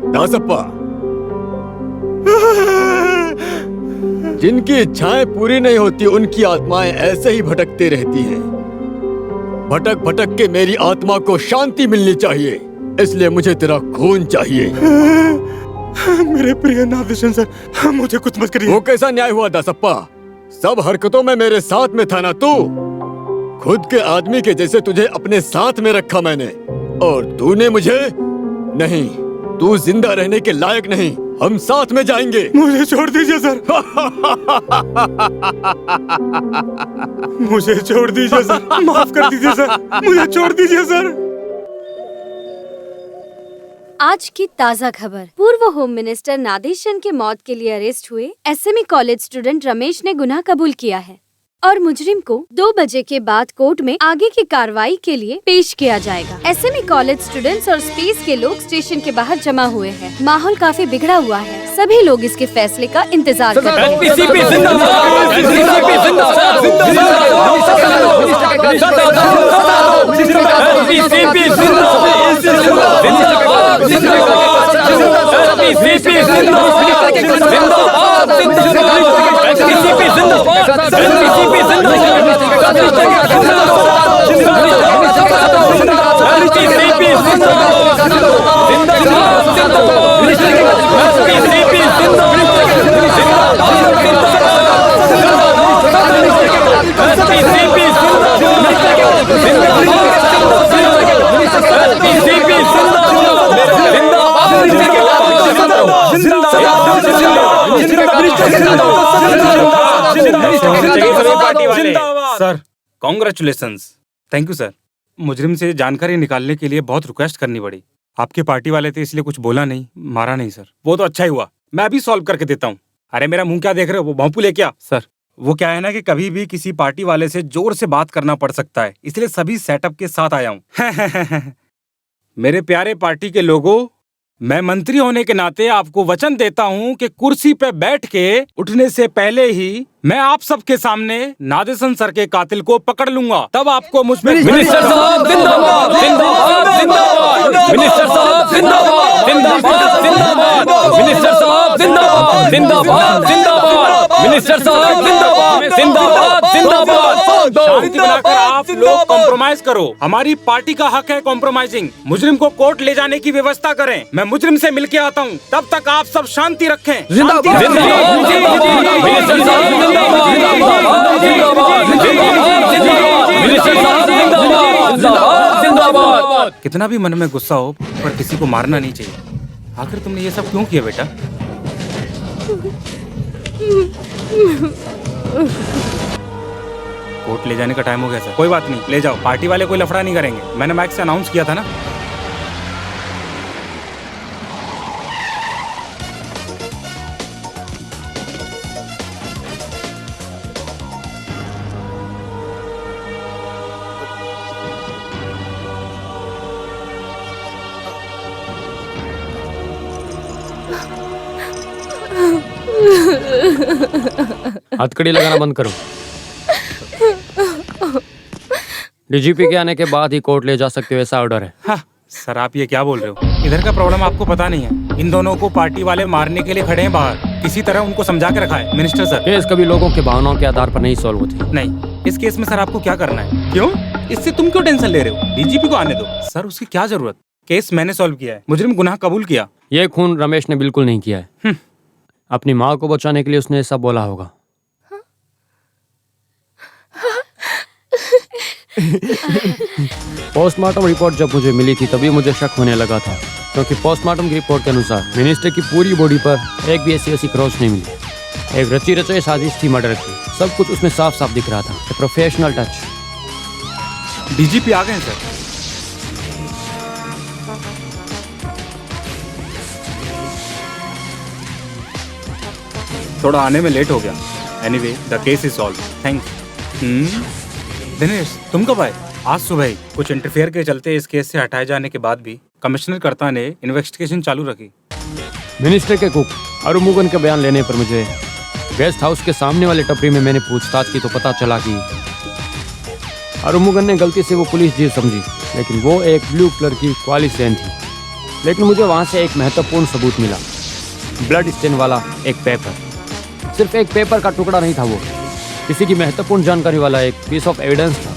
दासप्पा, जिनकी इच्छाएं पूरी नहीं होती उनकी आत्माएं ऐसे ही भटकती रहती हैं। भटक भटक के मेरी आत्मा को शांति मिलनी चाहिए, इसलिए मुझे तेरा खून चाहिए। मेरे प्रिय नादेशन सर, मुझे कुछ मत करिए। वो कैसा न्याय हुआ दासप्पा? सब हरकतों में मेरे साथ में था ना तू? खुद के आदमी के जैसे तुझे अपने साथ में रखा मैंने, और तूने मुझे नहीं। तू जिंदा रहने के लायक नहीं। हम साथ में जाएंगे। मुझे छोड़ दीजिए सर। मुझे छोड़ दीजिए सर, माफ कर दीजिए सर, मुझे छोड़ दीजिए सर। आज की ताज़ा खबर। पूर्व होम मिनिस्टर नादेशन के मौत के लिए अरेस्ट हुए एसएमई कॉलेज स्टूडेंट रमेश ने गुनाह कबूल किया है और मुजरिम को 2 बजे के बाद कोर्ट में आगे की कार्रवाई के लिए पेश किया जाएगा। एसएमई कॉलेज स्टूडेंट्स और स्पेस के लोग स्टेशन के बाहर जमा हुए हैं। माहौल काफी बिगड़ा हुआ है। सभी लोग इसके फैसले का इंतजार कर रहे हैं। Sir, congratulations. Thank you sir. मुजरिम से जानकारी निकालने के लिए बहुत रिक्वेस्ट करनी पड़ी। आपके पार्टी वाले थे इसलिए कुछ बोला नहीं, मारा नहीं सर। वो तो अच्छा ही हुआ, मैं अभी सॉल्व करके देता हूँ। अरे मेरा मुंह क्या देख रहे हो, वो भोंपू ले क्या? सर, वो क्या है ना कि कभी भी किसी पार्टी वाले से जोर से बात करना पड़ सकता है, इसलिए सभी सेटअप के साथ आया हूँ। मेरे प्यारे पार्टी के लोगों, मैं मंत्री होने के नाते आपको वचन देता हूं कि कुर्सी पे बैठ के उठने से पहले ही मैं आप सबके सामने नादेशन सर के कातिल को पकड़ लूंगा। तब आपको मुझ में मिनिस्टर साहब जिंदाबाद, जिंदाबाद, जिंदाबाद, मिनिस्टर साहब जिंदाबाद, जिंदाबाद, जिंदाबाद, मिनिस्टर साहब जिंदाबाद, जिंदाबाद, जिंदाबाद, मिनिस्टर साहब जिंदाबाद, जिंदाबाद, जिंदाबाद। शांति बनाकर आप लोग कॉम्प्रोमाइज करो। हमारी पार्टी का हक है कॉम्प्रोमाइजिंग। मुजरिम को कोर्ट ले जाने की व्यवस्था करें। मैं मुजरिम से मिलके आता हूँ, तब तक आप सब शांति रखें। कितना भी मन में गुस्सा हो, पर किसी को मारना नहीं चाहिए। आखिर तुमने ये सब क्यों किया बेटा? कोर्ट ले जाने का टाइम हो गया सर। कोई बात नहीं, ले जाओ। पार्टी वाले कोई लफड़ा नहीं करेंगे। मैंने माइक से अनाउंस किया था ना। हथकड़ी लगाना बंद करो। डीजीपी के आने के बाद ही कोर्ट ले जा सकते हो, ऐसा ऑर्डर है। हाँ, सर आप ये क्या बोल रहे हो? इधर का प्रॉब्लम आपको पता नहीं है। इन दोनों को पार्टी वाले मारने के लिए खड़े हैं बाहर। किसी तरह उनको समझा के रखा है मिनिस्टर सर। केस कभी लोगों के भावनाओं के आधार पर नहीं सॉल्व होती। नहीं, इस केस में सर आपको क्या करना है? क्यों? इससे तुम क्यों टेंशन ले रहे हो? डीजीपी को आने दो। सर उसकी क्या जरूरत? केस मैंने सॉल्व किया है। मुजरिम गुनाह कबूल किया। ये खून रमेश ने बिल्कुल नहीं किया है। अपनी माँ को बचाने के लिए उसने ऐसा बोला होगा। पोस्टमार्टम रिपोर्ट जब मुझे मिली थी तभी मुझे शक होने लगा था, क्योंकि पोस्टमार्टम की रिपोर्ट के अनुसार मिनिस्टर की पूरी बॉडी पर एक भी ऐसी क्रॉस नहीं मिली। एक रची रचाई साजिश थी मर्डर की। सब कुछ उसमें साफ साफ दिख रहा था। Professional touch. डीजीपी आ गए सर। थोड़ा आने में लेट हो गया। Anyway the case is solve. Thanks. Dinesh तुम कब आए? आज सुबह ही। कुछ इंटरफेयर के चलते इस केस से हटाए जाने के बाद भी कमिश्नर कर्ता ने इन्वेस्टिगेशन चालू रखी। मिनिस्टर के कुक अरुमुगन के बयान लेने पर मुझे गेस्ट हाउस के सामने वाले टपरी में मैंने पूछताछ की तो पता चला कि अरुमुगन ने गलती से वो पुलिस जीप समझी, लेकिन वो एक ब्लू कलर की क्वालिस वैन थी। लेकिन मुझे वहाँ से एक महत्वपूर्ण सबूत मिला, ब्लड स्टेन वाला एक पेपर। सिर्फ एक पेपर का टुकड़ा नहीं था, वो किसी की महत्वपूर्ण जानकारी वाला एक पीस ऑफ एविडेंस था।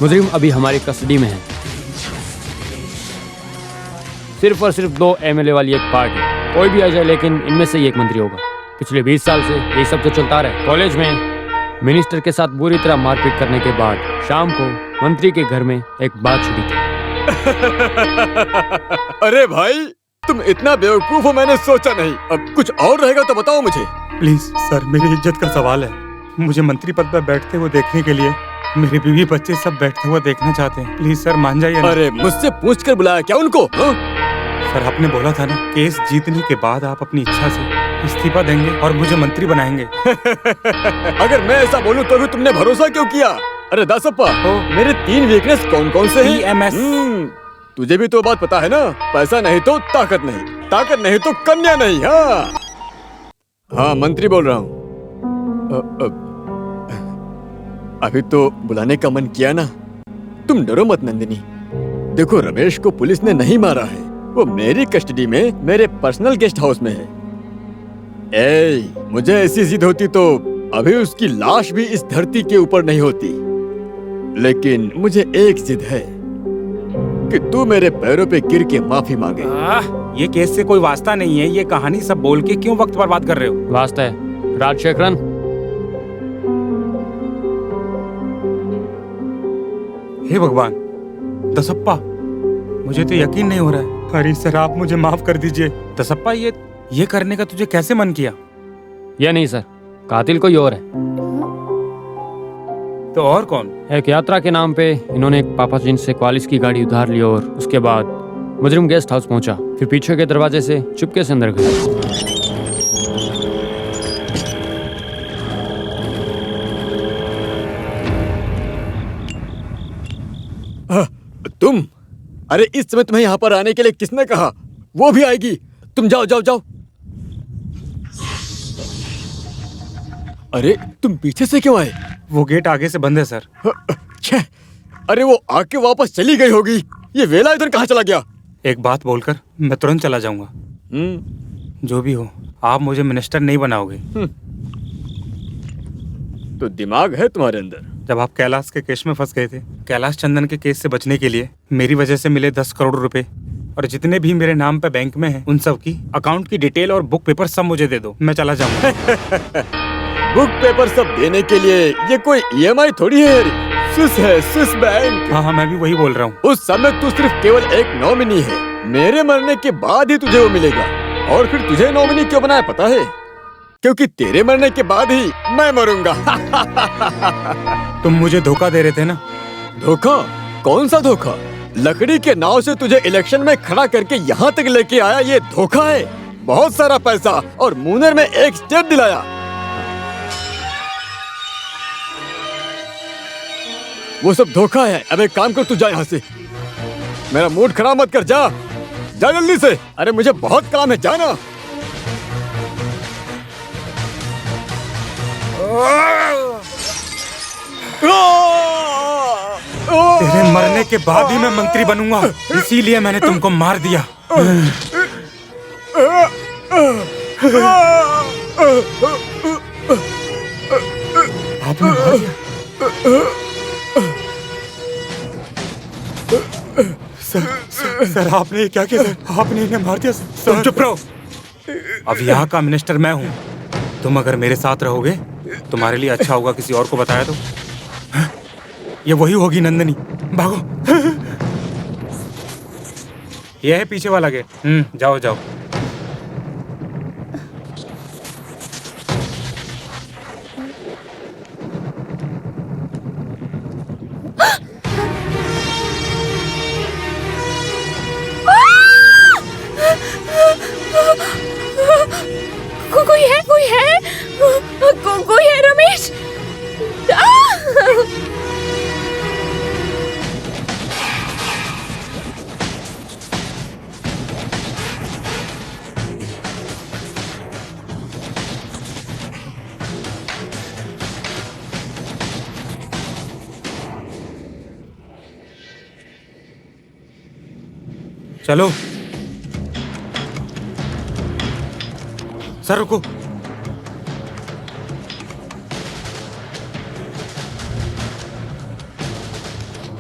मुजरिम अभी हमारी कस्टडी में है। सिर्फ और सिर्फ 2 MLA वाली एक पार्टी, कोई भी आ जाए लेकिन इनमें से ही एक मंत्री होगा। पिछले 20 साल से यही सब तो चलता रहा। कॉलेज में मिनिस्टर के साथ बुरी तरह मारपीट करने के बाद शाम को मंत्री के घर में एक बात छुड़ी थी। अरे भाई, तुम इतना बेवकूफ हो मैंने सोचा नहीं। अब कुछ और रहेगा तो बताओ मुझे। प्लीज सर, मेरी इज्जत का सवाल है। मुझे मंत्री पद पर बैठते हुए देखने के लिए मेरे बीवी बच्चे सब बैठते हुए देखना चाहते हैं। प्लीज सर, मान जाइए ना। अरे मुझसे पूछ कर बुलाया क्या उनको? हाँ? सर, आपने बोला था ना, केस जीतने के बाद आप अपनी इच्छा से इस्तीफा देंगे और मुझे मंत्री बनाएंगे। अगर मैं ऐसा बोलूं तो भी तुमने भरोसा क्यों किया? अरे दासप्पा, मेरे 3 वीकनेस कौन कौन से हैं? EMS। तुझे भी तो बात पता है ना, पैसा नहीं तो ताकत नहीं, ताकत नहीं तो कन्या नहीं। हाँ, मंत्री बोल रहा हूँ। अभी तो बुलाने का मन किया ना। तुम डरो मत नंदिनी। देखो, रमेश को पुलिस ने नहीं मारा है, वो मेरी कस्टडी में मेरे पर्सनल गेस्ट हाउस में है। मुझे ऐसी जिद होती तो अभी उसकी लाश भी इस धरती के ऊपर नहीं होती। लेकिन मुझे एक जिद है कि तू मेरे पैरों पे गिर के माफी मांगे। ये केस से कोई वास्ता नहीं है। ये कहानी सब बोल के क्यों वक्त बर्बाद कर रहे हो? वास्ता है राजशेखरन। हे भगवान, दसप्पा, मुझे तो यकीन नहीं हो रहा है। अरे सर, आप मुझे माफ कर दीजिए। दसप्पा, ये करने का तुझे कैसे मन किया? ये नहीं सर, कातिल कोई और है। तो और कौन? एक यात्रा के नाम पे इन्होंने एक पापा जिन से क्वालिस की गाड़ी उधार ली और उसके बाद मुजरिम गेस्ट हाउस पहुंचा, फिर पीछे के दरवाजे से चुपके से अंदर गया। तुम? अरे इस समय तुम्हें यहाँ पर आने के लिए किसने कहा? वो भी आएगी। तुम जाओ जाओ जाओ। अरे तुम पीछे से क्यों आए? वो गेट आगे से बंद है सर। छे, अरे वो आके वापस चली गई होगी। ये वेला इधर कहाँ चला गया? एक बात बोलकर मैं तुरंत चला जाऊंगा। जो भी हो, आप मुझे मिनिस्टर नहीं बनाओगे। तो दिमाग है तुम्हारे अंदर? जब आप कैलाश के केस में फंस गए थे, कैलाश चंदन के केस से बचने के लिए मेरी वजह से मिले 10 करोड़ रुपए और जितने भी मेरे नाम पे बैंक में हैं, उन सब की अकाउंट की डिटेल और बुक पेपर सब मुझे दे दो। मैं चला जाऊंगा। बुक पेपर सब देने के लिए ये कोई EMI थोड़ी है। स्विस है, स्विस बैंक। हाँ, मैं भी वही बोल रहा हूँ। उस समय तू सिर्फ केवल एक नॉमिनी है। मेरे मरने के बाद ही तुझे वो मिलेगा। और फिर तुझे नॉमिनी क्यों बनाया पता है? क्योंकि तेरे मरने के बाद ही मैं मरूंगा। तुम मुझे धोखा दे रहे थे ना? धोखा? कौन सा धोखा? लकड़ी के नाव से तुझे इलेक्शन में खड़ा करके यहाँ तक लेके आया, ये धोखा है। बहुत सारा पैसा और मुनर में एक स्टेट दिलाया। वो सब धोखा है। अब एक काम कर, तू जा यहाँ से। मेरा मूड खराब मत कर। जा जा जल्दी से। अरे मुझे बहुत काम है, जाना। तेरे मरने के बाद ही मैं मंत्री बनूंगा, इसीलिए मैंने तुमको मार दिया। आपने मार दिया? सर, आपने ये क्या किया? सर, आपने इन्हें मार दिया। तुम चुप रहो। अब यहाँ का मिनिस्टर मैं हूँ। तुम अगर मेरे साथ रहोगे तुम्हारे लिए अच्छा होगा। किसी और को बताया तो ये वही होगी नंदनी। भागो। ये है पीछे वाला गेट। जाओ जाओ। कोई है रमेश। चलो सर रुको।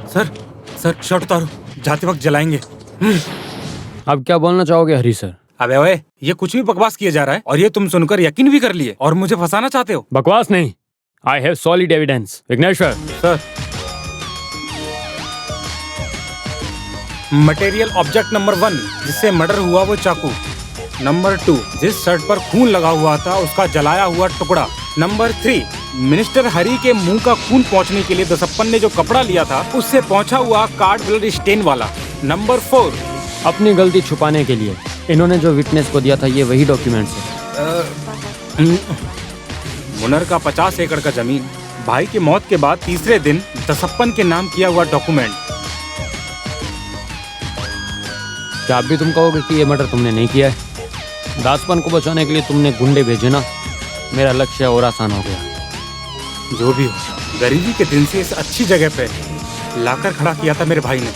सर सर शर्ट उतारो, जाते वक्त जलाएंगे। अब क्या बोलना चाहोगे हरी सर? अबे ओए, ये कुछ भी बकवास किया जा रहा है और ये तुम सुनकर यकीन भी कर लिए और मुझे फंसाना चाहते हो। बकवास नहीं, I have solid evidence. Vighneshwar sir, material object number 1 जिससे मर्डर हुआ वो चाकू। नंबर 2 जिस शर्ट पर खून लगा हुआ था उसका जलाया हुआ टुकड़ा। नंबर 3 मिनिस्टर हरी के मुंह का खून पहुंचने के लिए दसप्पन ने जो कपड़ा लिया था उससे पहुंचा हुआ कार्ड ब्लड स्टेन वाला। नंबर 4 अपनी गलती छुपाने के लिए इन्होंने जो विटनेस को दिया था ये वही डॉक्यूमेंट्स है। मुनर का 50 एकड़ का जमीन, भाई की मौत के बाद तीसरे दिन दसप्पन के नाम किया हुआ डॉक्यूमेंट। क्या अब भी तुम कहोगे कि ये मर्डर तुमने नहीं किया है? दासपन को बचाने के लिए तुमने गुंडे भेजे ना, मेरा लक्ष्य और आसान हो गया। जो भी हो, गरीबी के दिन से इस अच्छी जगह पे लाकर खड़ा किया था मेरे भाई ने।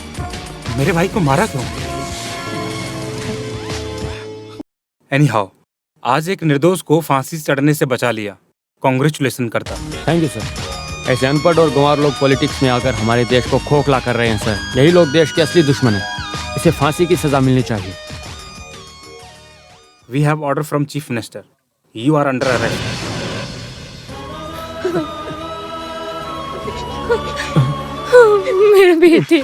मेरे भाई को मारा क्यों? एनीहाउ, आज एक निर्दोष को फांसी चढ़ने से बचा लिया। कांग्रेचुलेशन करता। Thank you sir. ऐसे अनपढ़ और गंवार लोग पॉलिटिक्स में आकर हमारे देश को खोखला कर रहे हैं सर। यही लोग देश के असली दुश्मन हैं। इसे फांसी की सजा मिलनी चाहिए। We have order from Chief Minister. You are under arrest. मेरे बेटे।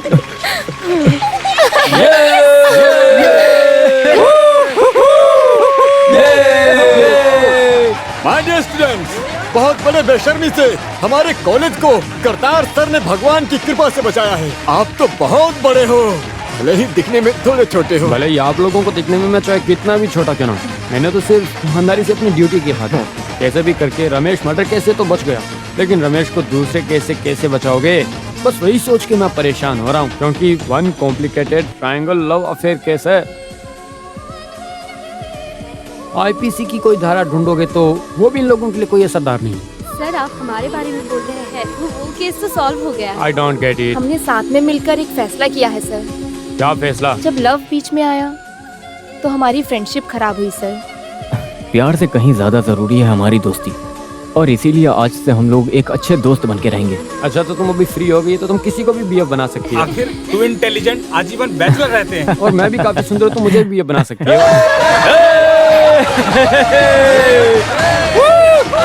माय डियर स्टूडेंट्स, बहुत बड़े बेशर्मी से हमारे कॉलेज को करतार सर ने भगवान की कृपा से बचाया है। आप तो बहुत बड़े हो, भले ही दिखने में थोड़े छोटे हो। भले ही आप लोगों को दिखने में मैं चाहे कितना भी छोटा क्यों ना, मैंने तो सिर्फ ईमानदारी से अपनी ड्यूटी की था। कैसे भी करके रमेश मर्डर केस से तो बच गया, लेकिन रमेश को दूसरे केस से कैसे बचाओगे, बस वही सोच के मैं परेशान हो रहा हूँ। क्योंकि one complicated triangle love affair case है। आईपीसी की कोई धारा ढूंढोगे तो वो भी इन लोगों के लिए कोई असरदार नहीं। सर आप हमारे बारे में बोल रहे हैं, वो केस तो सॉल्व हो गया है। I don't get it. हमने साथ में मिलकर एक फैसला किया है सर। क्या फैसला? जब लव बीच में आया तो हमारी फ्रेंडशिप खराब हुई सर। प्यार से कहीं ज्यादा जरूरी है हमारी दोस्ती, और इसीलिए आज से हम लोग एक अच्छे दोस्त बन के रहेंगे। अच्छा तो तुम अभी फ्री हो गई तो तुम किसी को भी बीएफ बना सकती हो। आखिर तू इंटेलिजेंट आजीवन बैचलर रहते हैं। और मैं भी काफी सुंदर हूं, तो मुझे भी बीएफ बना सकती हो। वो